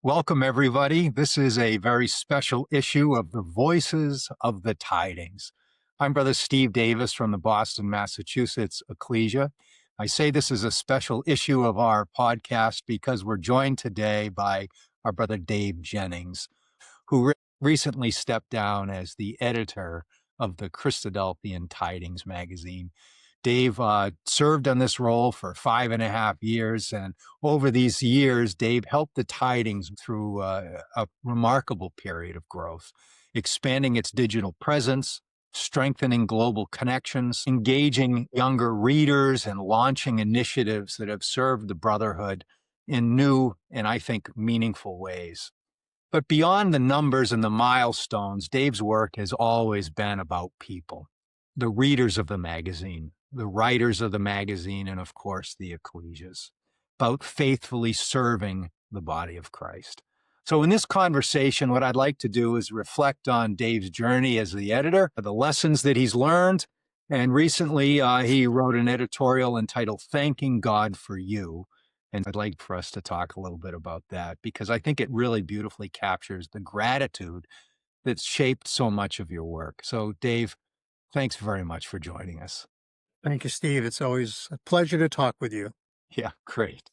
Welcome, everybody. This is a very special issue of the Voices of the Tidings. I'm Brother Steve Davis from the Boston, Massachusetts Ecclesia. I say this is a special issue of our podcast because we're joined today by our brother Dave Jennings, who recently stepped down as the editor of the Christadelphian Tidings Magazine. Dave served on this role for 5.5 years, and over these years, Dave helped the Tidings through a remarkable period of growth, expanding its digital presence, strengthening global connections, engaging younger readers, and launching initiatives that have served the brotherhood in new and, I think, meaningful ways. But beyond the numbers and the milestones, Dave's work has always been about people, the readers of the magazine, the writers of the magazine, and of course, the ecclesias, about faithfully serving the body of Christ. So in this conversation, what I'd like to do is reflect on Dave's journey as the editor, the lessons that he's learned. And recently, he wrote an editorial entitled Thanking God for You. And I'd like for us to talk a little bit about that because I think it really beautifully captures the gratitude that's shaped so much of your work. So, Dave, thanks very much for joining us. Thank you, Steve. It's always a pleasure to talk with you. Yeah, great.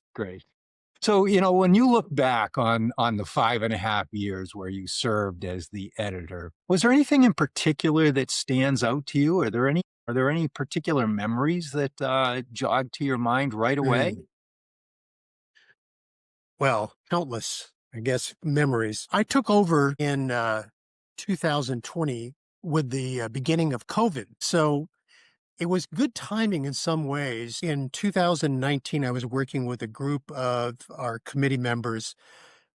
So, when you look back on the 5.5 years where you served as the editor, was there anything in particular that stands out to you? Are there any particular memories that jog to your mind right away? Well, countless, I guess, memories. I took over in 2020 with the beginning of COVID. So it was good timing in some ways. In 2019, I was working with a group of our committee members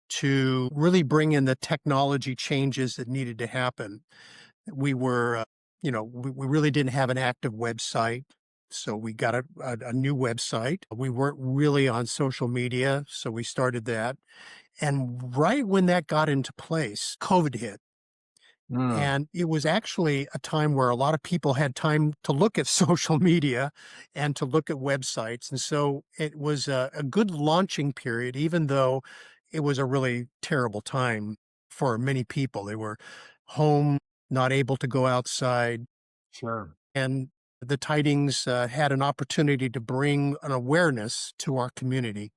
to really bring in the technology changes that needed to happen. We were, we really didn't have an active website. So we got a new website. We weren't really on social media. So we started that. And right when that got into place, COVID hit. Mm, And it was actually a time where a lot of people had time to look at social media and to look at websites. And so it was a good launching period, even though it was a really terrible time for many people. They were home, not able to go outside. sure. And the Tidings had an opportunity to bring an awareness to our community.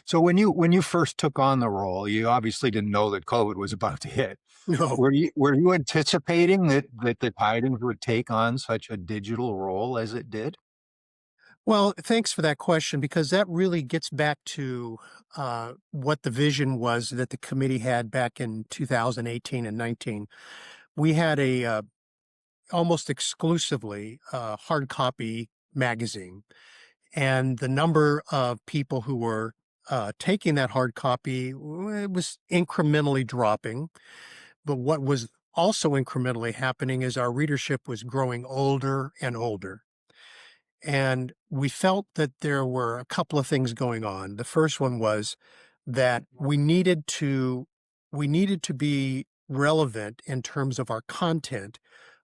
So when you first took on the role, you obviously didn't know that COVID was about to hit. No. Were you anticipating that the Tidings would take on such a digital role as it did? Well, thanks for that question, because that really gets back to what the vision was that the committee had back in 2018 and 19. We had a almost exclusively hard copy magazine, and the number of people who were taking that hard copy it was incrementally dropping. But what was also incrementally happening is our readership was growing older and older. And we felt that there were a couple of things going on. The first one was that we needed to be relevant in terms of our content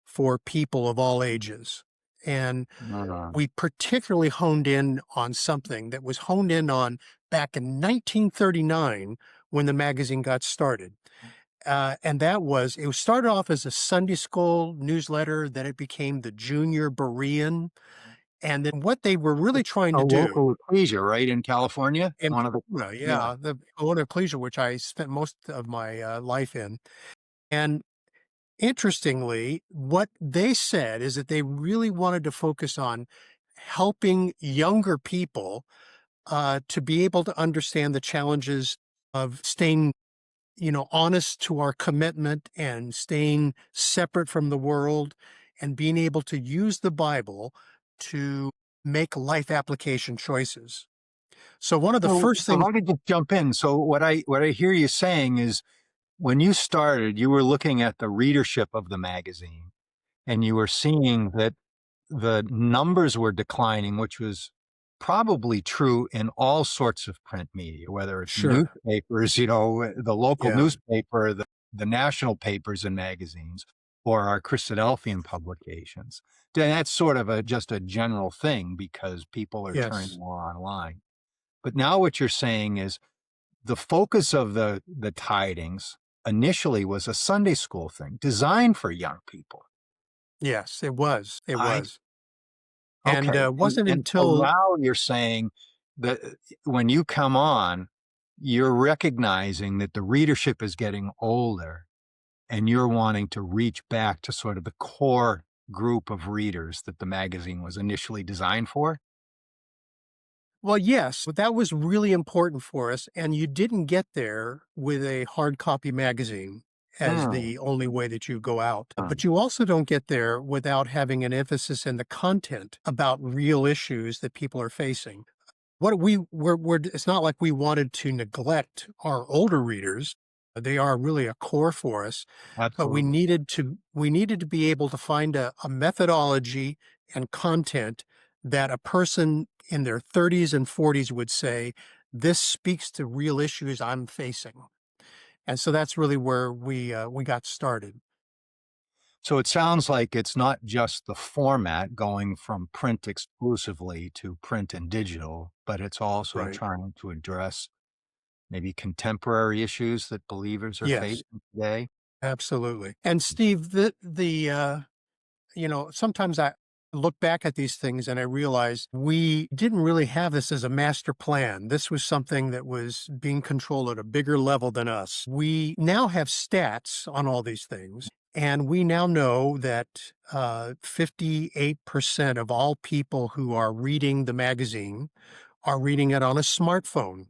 for people of all ages. And Uh, we particularly honed in on something that was honed in on back in 1939 when the magazine got started. And that was, it started off as a Sunday school newsletter, then it became the Junior Berean. And then what they were really trying a to do, local ecclesia, right, in California? and One of the well, Yeah. yeah, the Owen Ecclesia, which I spent most of my life in. And interestingly, what they said is that they really wanted to focus on helping younger people to be able to understand the challenges of staying, honest to our commitment and staying separate from the world and being able to use the Bible to make life application choices. So one of the So first so if things, I could just jump in. So what I hear you saying is when you started, you were looking at the readership of the magazine, and you were seeing that the numbers were declining, which was probably true in all sorts of print media, whether it's sure, newspapers, the local yeah, newspaper, the national papers and magazines, or our Christadelphian publications. That's sort of just a general thing because people are turning yes, more online. But now what you're saying is the focus of the tidings initially was a Sunday school thing designed for young people. Yes, it was. It I was. And Okay, wasn't and so until now you're saying that when you come on, you're recognizing that the readership is getting older, and you're wanting to reach back to sort of the core group of readers that the magazine was initially designed for? Well, yes, but that was really important for us, and you didn't get there with a hard copy magazine as Mm, the only way that you go out. mm, But you also don't get there without having an emphasis in the content about real issues that people are facing. What we're it's not like we wanted to neglect our older readers. They are really a core for us, but absolutely. we needed to be able to find a methodology and content that a person in their 30s and 40s would say, this speaks to real issues I'm facing. And so that's really where we got started. So it sounds like it's not just the format going from print exclusively to print and digital, but it's also Right. trying to address maybe contemporary issues that believers are Yes, facing today. absolutely. And Steve, sometimes I look back at these things and I realize we didn't really have this as a master plan. This was something that was being controlled at a bigger level than us. We now have stats on all these things, and we now know that 58% of all people who are reading the magazine are reading it on a smartphone,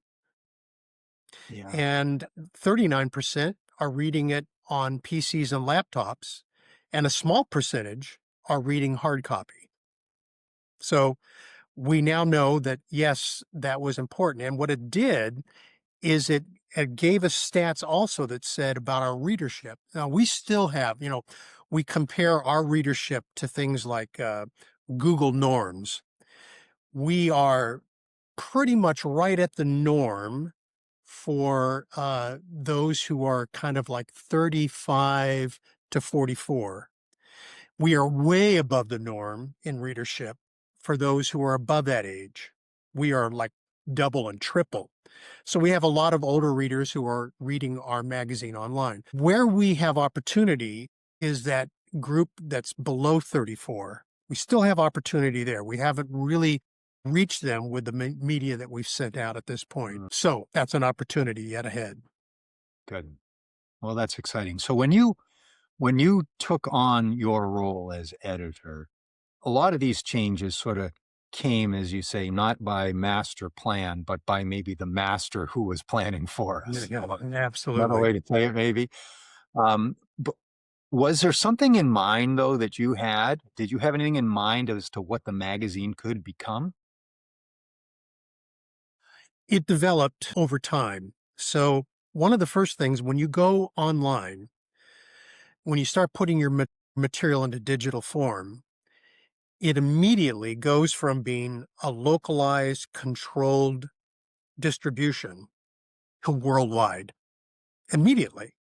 Yeah. and 39% are reading it on PCs and laptops, and a small percentage are reading hard copy. So we now know that, yes, that was important. And what it did is it gave us stats also that said about our readership. Now, we still have, we compare our readership to things like Google norms. We are pretty much right at the norm for those who are kind of like 35 to 44. We are way above the norm in readership for those who are above that age. We are like double and triple. So we have a lot of older readers who are reading our magazine online. Where we have opportunity is that group that's below 34. We still have opportunity there. We haven't really reached them with the media that we've sent out at this point. Mm, So that's an opportunity yet ahead. good. Well, that's exciting. So when you took on your role as editor, a lot of these changes sort of came, as you say, not by master plan, but by maybe the master who was planning for Yeah, us. yeah, Another absolutely. way to say it, maybe. But was there something in mind, though, that you had? Did you have anything in mind as to what the magazine could become? It developed over time. So one of the first things when you go online, when you start putting your material into digital form, it immediately goes from being a localized, controlled distribution to worldwide immediately.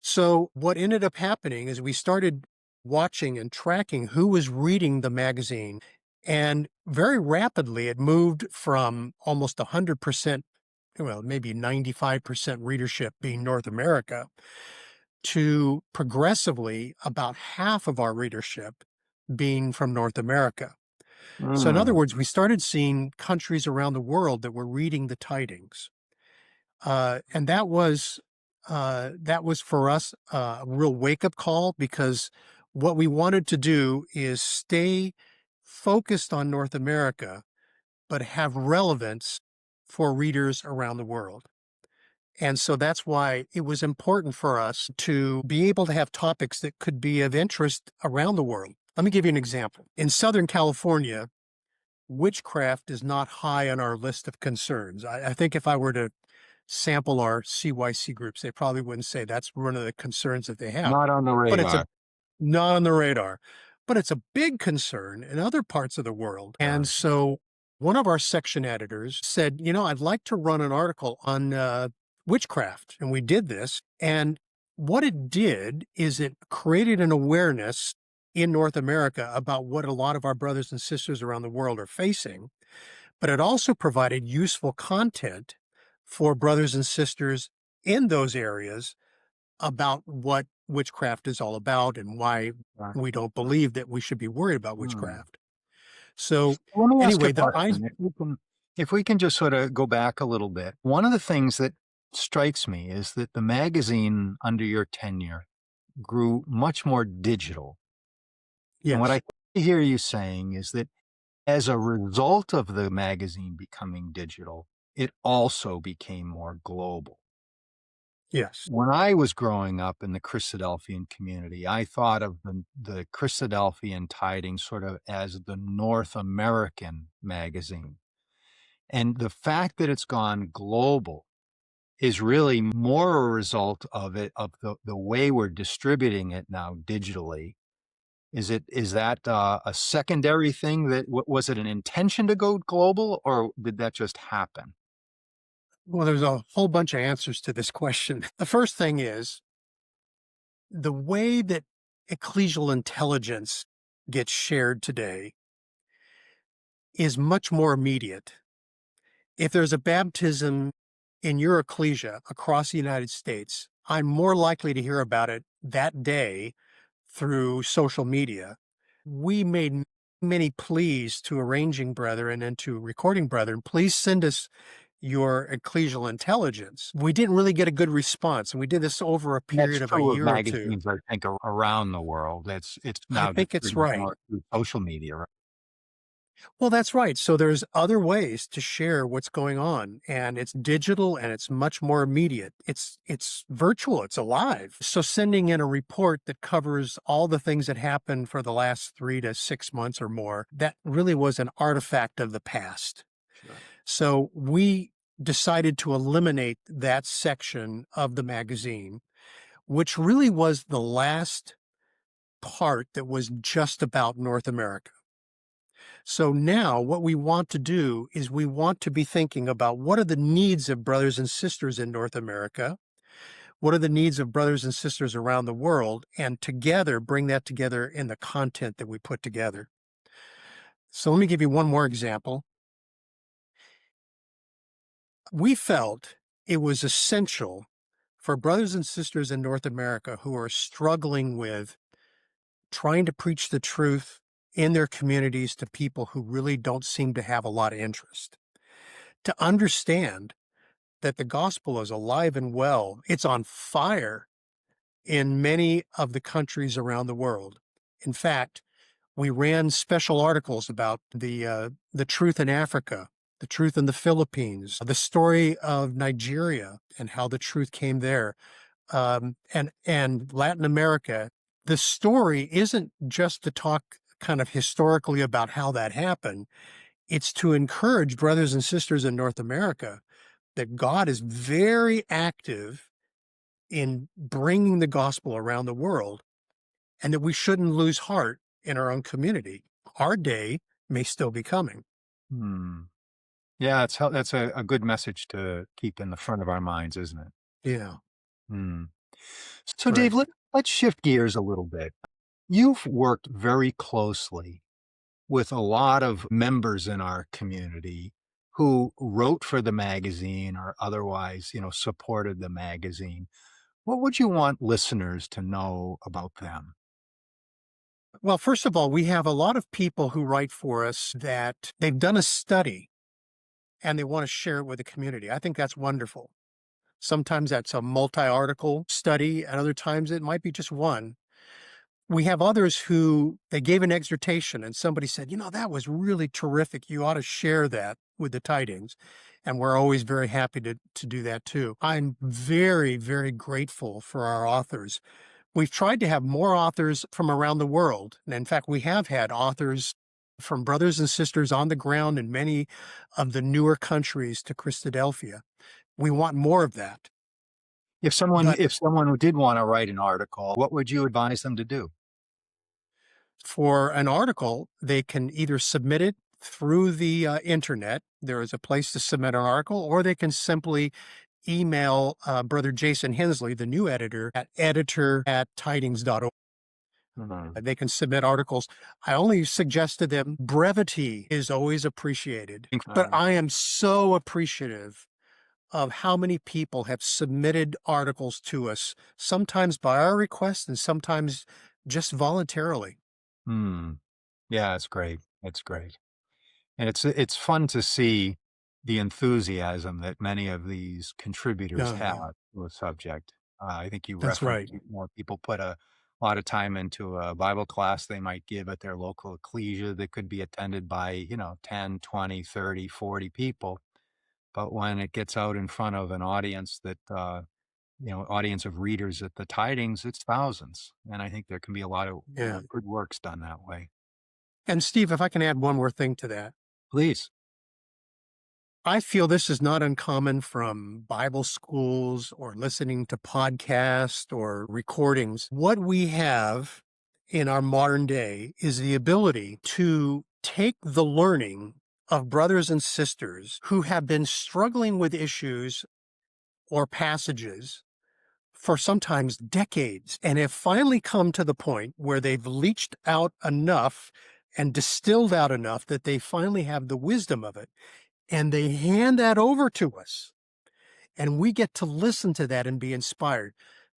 So, what ended up happening is we started watching and tracking who was reading the magazine. And very rapidly, it moved from almost 100%, well, maybe 95% readership being North America, to progressively about half of our readership being from North America. So, in other Mm, words, we started seeing countries around the world that were reading the tidings, and that was for us a real wake up call because what we wanted to do is stay focused on North America, but have relevance for readers around the world. And so that's why it was important for us to be able to have topics that could be of interest around the world. Let me give you an example. In Southern California, witchcraft is not high on our list of concerns. I think if I were to sample our CYC groups, they probably wouldn't say that's one of the concerns that they have. not on the But it's a radar. not on the radar. But it's a big concern in other parts of the world. And so one of our section editors said, I'd like to run an article on witchcraft. And we did this. And what it did is it created an awareness in North America about what a lot of our brothers and sisters around the world are facing, but it also provided useful content for brothers and sisters in those areas about what witchcraft is all about and why Right. we don't believe that we should be worried about Hmm. witchcraft. So Let me ask you anyway, a question. If we can just sort of go back a little bit, one of the things that strikes me is that the magazine under your tenure grew much more digital. And what yes, I hear you saying is that as a result of the magazine becoming digital, it also became more global. yes. When I was growing up in the Christadelphian community, I thought of the Christadelphian Tidings sort of as the North American magazine. And the fact that it's gone global is really more a result of the way we're distributing it now digitally. Is that a secondary thing that was it an intention to go global, or did that just happen? Well, there's a whole bunch of answers to this question. The first thing is the way that ecclesial intelligence gets shared today is much more immediate. If there's a baptism in your ecclesia across the United States, I'm more likely to hear about it that day through social media. We made many pleas to arranging brethren and to recording brethren, please send us your ecclesial intelligence. We didn't really get a good response, and we did this over a That's period of a true of year or two. magazines, I think, around the world. It's I now think it's distributed right. more through social media, right? Well, that's right. So there's other ways to share what's going on, and it's digital and it's much more immediate. It's virtual, it's alive. So sending in a report that covers all the things that happened for the last 3 to 6 months or more, that really was an artifact of the past. Sure. So we decided to eliminate that section of the magazine, which really was the last part that was just about North America. So now what we want to do is we want to be thinking about what are the needs of brothers and sisters in North America? What are the needs of brothers and sisters around the world? And together bring that together in the content that we put together. So let me give you one more example. We felt it was essential for brothers and sisters in North America who are struggling with trying to preach the truth in their communities to people who really don't seem to have a lot of interest, to understand that the gospel is alive and well. It's on fire in many of the countries around the world. In fact, we ran special articles about the truth in Africa, the truth in the Philippines, the story of Nigeria and how the truth came there, and Latin America. The story isn't just to talk kind of historically about how that happened. It's to encourage brothers and sisters in North America that God is very active in bringing the gospel around the world and that we shouldn't lose heart in our own community. Our day may still be coming. Hmm. Yeah, that's a good message to keep in the front of our minds, isn't it? Yeah, Hmm. that's So, Dave, right. let's shift gears a little bit. You've worked very closely with a lot of members in our community who wrote for the magazine or otherwise, supported the magazine. What would you want listeners to know about them? Well, first of all, we have a lot of people who write for us that they've done a study and they want to share it with the community. I think that's wonderful. Sometimes that's a multi article study, and other times it might be just one. We have others who they gave an exhortation and somebody said, that was really terrific. You ought to share that with the tidings. And we're always very happy to do that too. I'm very, very grateful for our authors. We've tried to have more authors from around the world. And in fact, we have had authors from brothers and sisters on the ground in many of the newer countries to Christadelphia. We want more of that. If someone But if someone who did want to write an article, what would you advise them to do? for an article, they can either submit it through the internet. There is a place to submit an article, or they can simply email Brother Jason Hensley, the new editor, at editor@tidings.org. Mhm. They can submit articles. I only suggest to them brevity is always appreciated, but Uh, I am so appreciative of how many people have submitted articles to us, sometimes by our request and sometimes just voluntarily. Hmm. Yeah, it's great. It's great. And it's fun to see the enthusiasm that many of these contributors Oh, have yeah, to a subject. I think you that's referenced right. more people put a lot of time into a Bible class they might give at their local ecclesia that could be attended by, 10, 20, 30, 40 people. But when it gets out in front of an audience audience of readers at the tidings, it's thousands. And I think there can be a lot of Yeah. good works done that way. And Steve, if I can add one more thing to that, Please. I feel this is not uncommon from Bible schools or listening to podcasts or recordings. What we have in our modern day is the ability to take the learning of brothers and sisters who have been struggling with issues or passages for sometimes decades and have finally come to the point where they've leached out enough and distilled out enough that they finally have the wisdom of it. And they hand that over to us. And we get to listen to that and be inspired.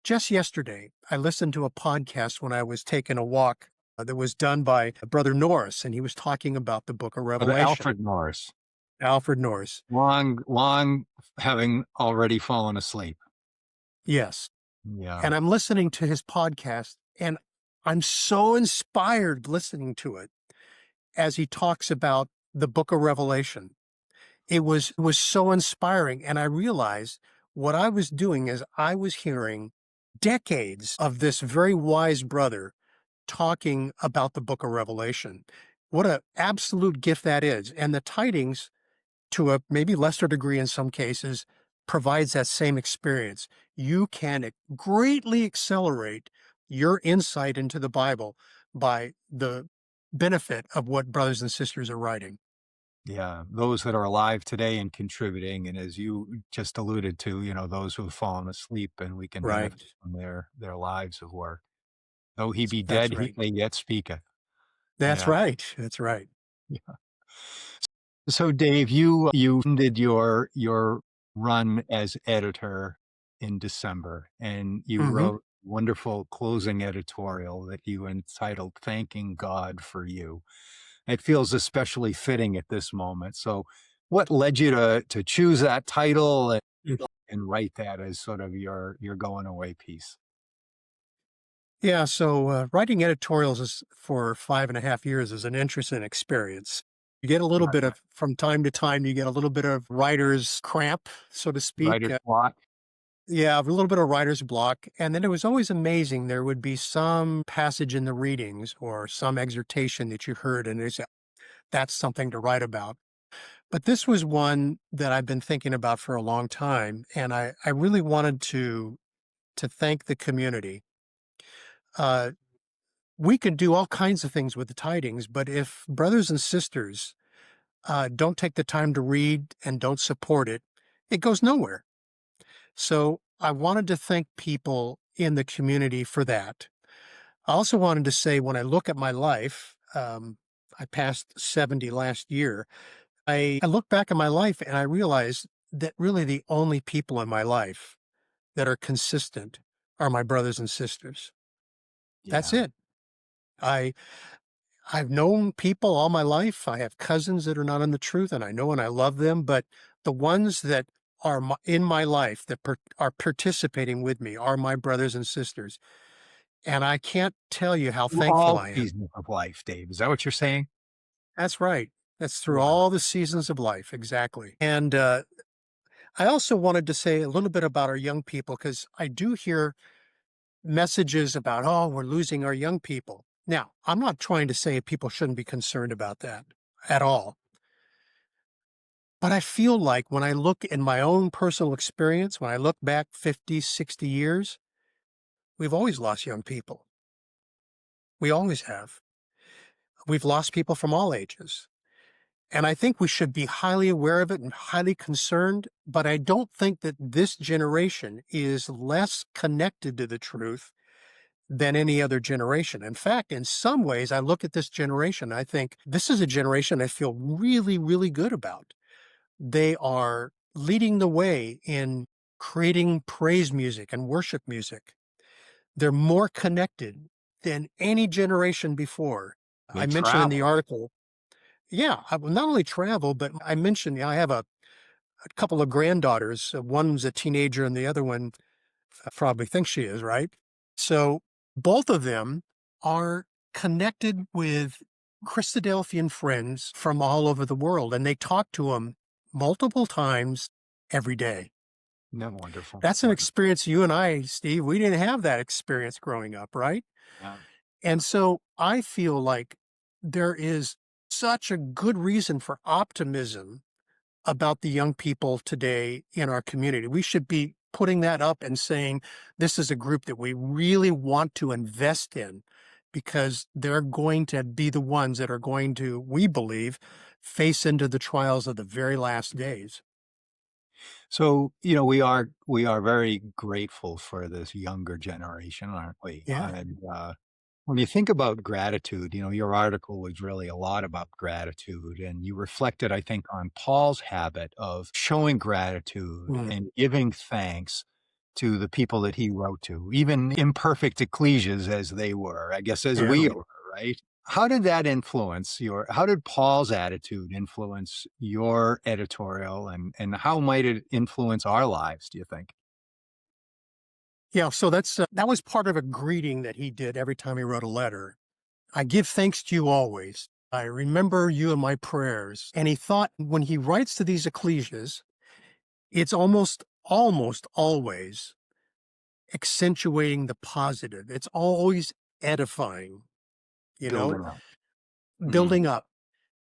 Just yesterday, I listened to a podcast when I was taking a walk that was done by Brother Norris, and he was talking about the book of Brother Revelation, Alfred Norris. Alfred Norris. Long having already fallen asleep. Yes. Yeah. And I'm listening to his podcast, and I'm so inspired listening to it as he talks about the book of Revelation. It was so inspiring, and I realized what I was doing is I was hearing decades of this very wise brother talking about the book of Revelation. What an absolute gift that is. And the tidings, to a maybe lesser degree in some cases, provides that same experience. You can greatly accelerate your insight into the Bible by the benefit of what brothers and sisters are writing. Yeah. Those that are alive today and contributing, and as you just alluded to, those who have fallen asleep and we can Right. benefit from their lives of work. Though he be That's dead, he right. may yet speaketh. That's Yeah. right. That's right. Yeah. So Dave, you ended your run as editor in December, and you Hmm. wrote a wonderful closing editorial that you entitled "Thanking God for You." It feels especially fitting at this moment. So, what led you to choose that title and write that as sort of your going away piece? Yeah. So writing editorials is, for 5.5 years, is an interesting experience. You get a little bit Right. of, from time to time, you get a little bit of writer's cramp, so to speak. Writer's block. Yeah, a little bit of writer's block. And then it was always amazing. There would be some passage in the readings or some exhortation that you heard, and it's, that's something to write about. But this was one that I've been thinking about for a long time. And I really wanted to thank the community. Uh, we could do all kinds of things with the tidings, but if brothers and sisters don't take the time to read and don't support it, it goes nowhere. So I wanted to thank people in the community for that. I also wanted to say, when I look at my life, I passed 70 last year. I look back at my life and I realize that really the only people in my life that are consistent are my brothers and sisters. That's Yeah. it. I I've known people all my life. I have cousins that are not in the truth, and I know and I love them. But the ones that are in my life that are participating with me are my brothers and sisters. And I can't tell you how Through thankful all I am. seasons of life, Dave. Is that what you're saying? That's right. That's through Wow. all the seasons of life. Exactly. And I also wanted to say a little bit about our young people, because I do hear messages about, oh, we're losing our young people. Now, I'm not trying to say people shouldn't be concerned about that at all. But I feel like when I look in my own personal experience, when I look back 50, 60 years, we've always lost young people. We always have. We've lost people from all ages. And I think we should be highly aware of it and highly concerned. But I don't think that this generation is less connected to the truth than any other generation. In fact, in some ways, I look at this generation, I think this is a generation I feel really, really good about. They are leading the way in creating praise music and worship music. They're more connected than any generation before. They I mentioned in the travel. article, yeah, I will not only travel, but I mentioned I have a couple of granddaughters. One's a teenager and the other one probably thinks she is, right? So both of them are connected with Christadelphian friends from all over the world, and they talk to them multiple times every day. No, wonderful. That's an experience you and I, Steve, we didn't have that experience growing up, right? Yeah. And so I feel like there is such a good reason for optimism about the young people today in our community. We should be putting that up and saying, this is a group that we really want to invest in because they're going to be the ones that are going to, we believe, face into the trials of the very last days. So, we are very grateful for this younger generation, aren't we? Yeah. And, when you think about gratitude, your article was really a lot about gratitude, and you reflected, I think, on Paul's habit of showing gratitude Mm. and giving thanks to the people that he wrote to, even imperfect ecclesias as they were, I guess, as Yeah. we were, right? How did Paul's attitude influence your editorial, and how might it influence our lives, do you think? Yeah. So that was part of a greeting that he did every time he wrote a letter. I give thanks to you always. I remember you in my prayers. And he thought when he writes to these ecclesias, it's almost always accentuating the positive. It's always edifying, you know, Building up. Mm, building up.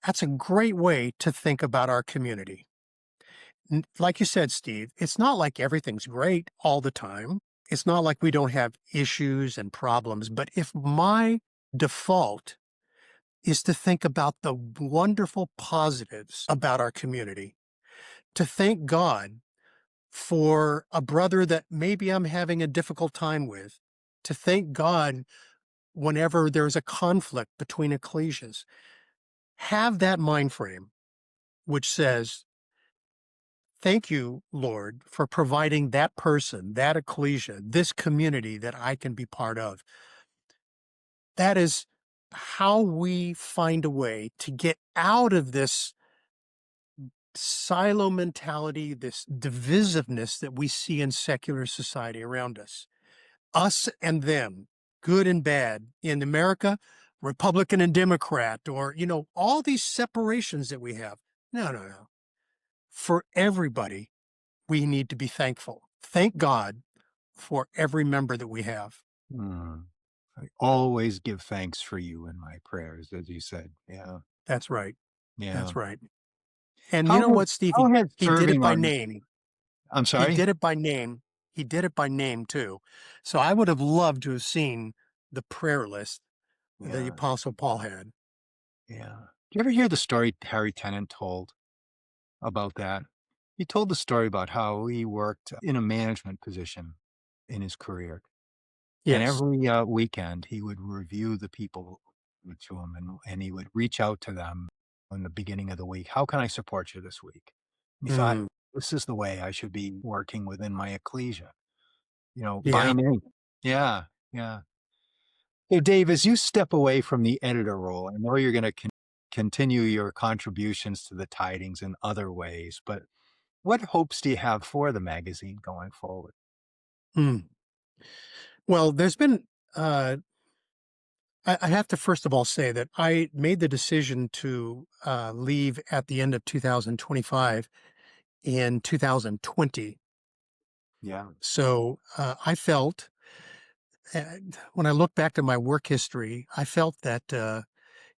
That's a great way to think about our community. Like you said, Steve, it's not like everything's great all the time. It's not like we don't have issues and problems. But if my default is to think about the wonderful positives about our community, to thank God for a brother that maybe I'm having a difficult time with, to thank God whenever there's a conflict between ecclesias. Have that mind frame which says, thank you, Lord, for providing that person, that ecclesia, this community that I can be part of. That is how we find a way to get out of this silo mentality, this divisiveness that we see in secular society around us and them, good and bad. In America, Republican and Democrat, or, all these separations that we have. No, no, no. For everybody, we need to be thankful. Thank God for every member that we have. mm. I always give thanks for you in my prayers, as you said. Yeah, That's right. yeah. That's right. And you How know has what, Steve? how has He did it serving by our name. I'm He sorry? did it by name. He did it by name too. So I would have loved to have seen the prayer list that the Yeah, Apostle Paul had. yeah. Do you ever hear the story Harry Tennant told about that? He told the story about how he worked in a management position in his career, and Yes. every, weekend, he would review the people to him, and he would reach out to them in the beginning of the week. "How can I support you this week?" And he thought, Mm, "This is the way I should be working within my ecclesia." By yeah. name. Yeah, yeah. So, Dave, as you step away from the editor role, I know you're gonna continue your contributions to the tidings in other ways, but what hopes do you have for the magazine going forward? Mm. Well, there's been, I have to first of all say that I made the decision to leave at the end of 2025 in 2020. Yeah. So I felt, when I look back at my work history, I felt that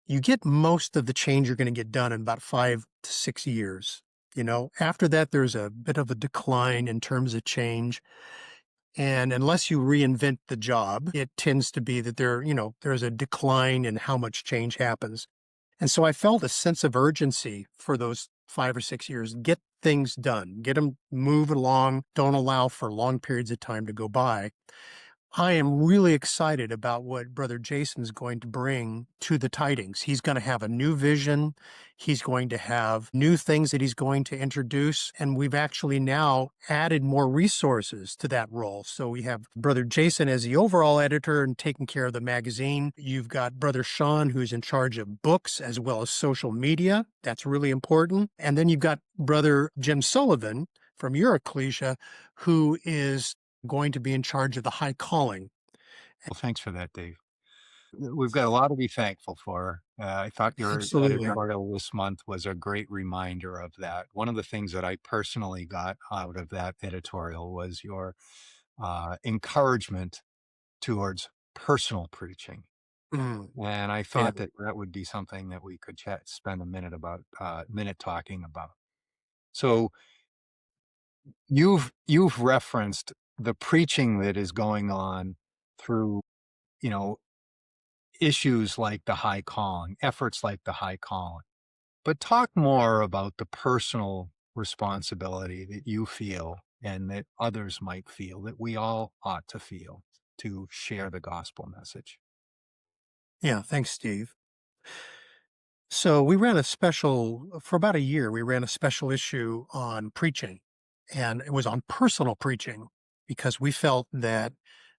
you get most of the change you're going to get done in about 5 to 6 years. After that, there's a bit of a decline in terms of change. And unless you reinvent the job, it tends to be that there's a decline in how much change happens. And so I felt a sense of urgency for those 5 or 6 years. Get things done, get them move along. Don't allow for long periods of time to go by. I am really excited about what Brother Jason's going to bring to the tidings. He's going to have a new vision. He's going to have new things that he's going to introduce. And we've actually now added more resources to that role. So we have Brother Jason as the overall editor and taking care of the magazine. You've got Brother Sean, who's in charge of books as well as social media. That's really important. And then you've got Brother Jim Sullivan from your ecclesia, who is going to be in charge of the high calling. Well, thanks for that, Dave. We've got a lot to be thankful for. I thought your Absolutely. editorial this month was a great reminder of that. One of the things that I personally got out of that editorial was your encouragement towards personal preaching. Mm, And I yeah. thought that that would be something that we could spend a minute about, minute talking about. So you've referenced the preaching that is going on through, you know, issues like the high calling, efforts like the high calling. But talk more about the personal responsibility that you feel and that others might feel, that we all ought to feel, to share the gospel message. Yeah. Thanks, Steve. So we ran a special for about a year. We ran a special issue on preaching, and it was on personal preaching because we felt that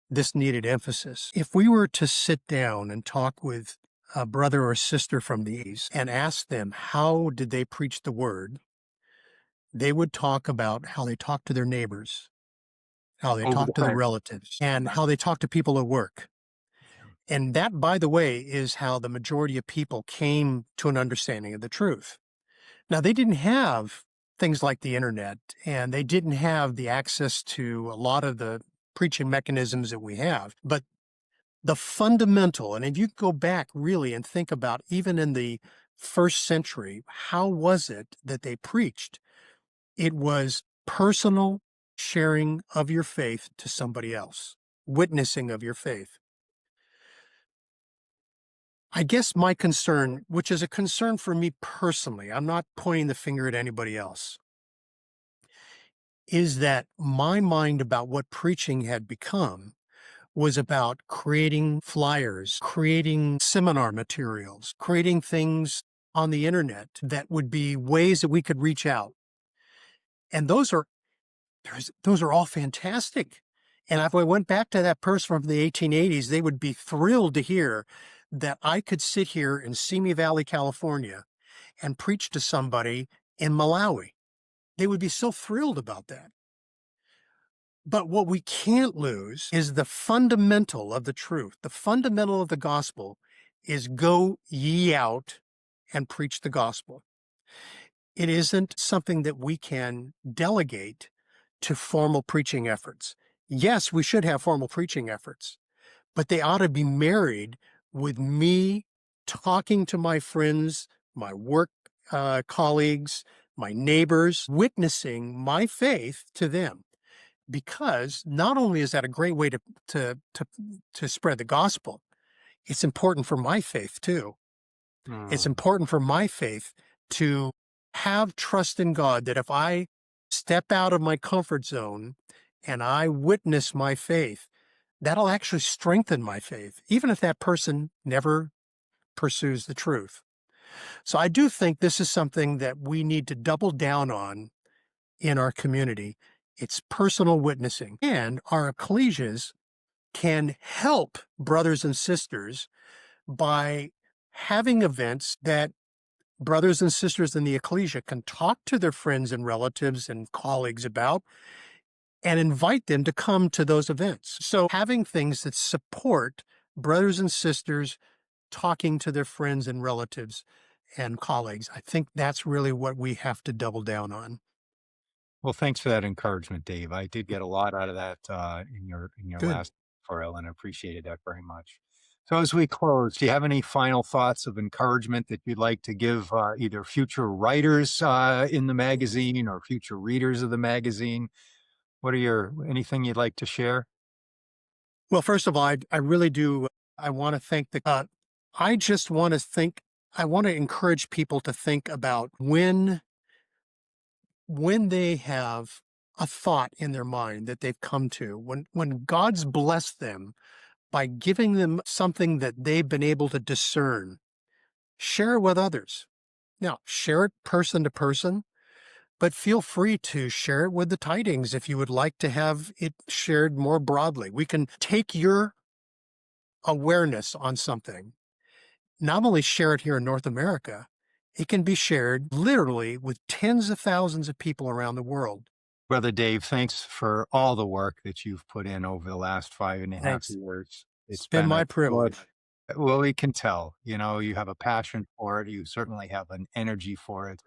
this needed emphasis. If we were to sit down and talk with a brother or sister from the East and ask them how did they preach the word, they would talk about how they talk to their neighbors, how they Over the talk to their fence. relatives, and how they talk to people at work. And that, by the way, is how the majority of people came to an understanding of the truth. Now, they didn't have things like the internet, and they didn't have the access to a lot of the preaching mechanisms that we have. But the fundamental, and if you go back really and think about even in the first century, how was it that they preached? It was personal sharing of your faith to somebody else, witnessing of your faith. I guess my concern, which is a concern for me personally, I'm not pointing the finger at anybody else, is that my mind about what preaching had become was about creating flyers, creating seminar materials, creating things on the internet that would be ways that we could reach out. And those are all fantastic. And if I went back to that person from the 1880s, they would be thrilled to hear that I could sit here in Simi Valley, California, and preach to somebody in Malawi. They would be so thrilled about that. But what we can't lose is the fundamental of the truth. The fundamental of the gospel is go ye out and preach the gospel. It isn't something that we can delegate to formal preaching efforts. Yes, we should have formal preaching efforts, but they ought to be married with me talking to my friends, my work colleagues, my neighbors, witnessing my faith to them. Because not only is that a great way to to to spread the gospel, it's important for my faith too. It's Mm. important for my faith to have trust in God that if I step out of my comfort zone and I witness my faith, that'll actually strengthen my faith, even if that person never pursues the truth. So I do think this is something that we need to double down on in our community. It's personal witnessing, and our ecclesias can help brothers and sisters by having events that brothers and sisters in the ecclesia can talk to their friends and relatives and colleagues about and invite them to come to those events. So having things that support brothers and sisters talking to their friends and relatives and colleagues, I think that's really what we have to double down on. Well, thanks for that encouragement, Dave. I did get a lot out of that in your Good. last tutorial, and I appreciated that very much. So, as we close, do you have any final thoughts of encouragement that you'd like to give either future writers in the magazine or future readers of the magazine? What are your anything you'd like to share? Well, first of all, I really do. I want to thank I just want to think, I want to encourage people to think about when they have a thought in their mind that they've come to, when God's blessed them by giving them something that they've been able to discern, share it with others. Now, share it person to person, but feel free to share it with the tidings if you would like to have it shared more broadly. We can take your awareness on something, not only share it here in North America, it can be shared literally with tens of thousands of people around the world. Brother Dave, thanks for all the work that you've put in over the last 5.5 Thanks. years. It's It's been been a my privilege. well, we can tell, you have a passion for it. You certainly have an energy for it.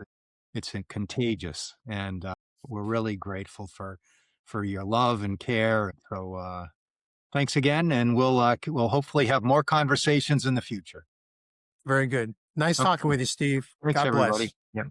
It's contagious, and we're really grateful for your love and care. So thanks again, and we'll hopefully have more conversations in the future. Very good. Nice talking Okay. with you, Steve. Thanks, God bless. everybody. Yep.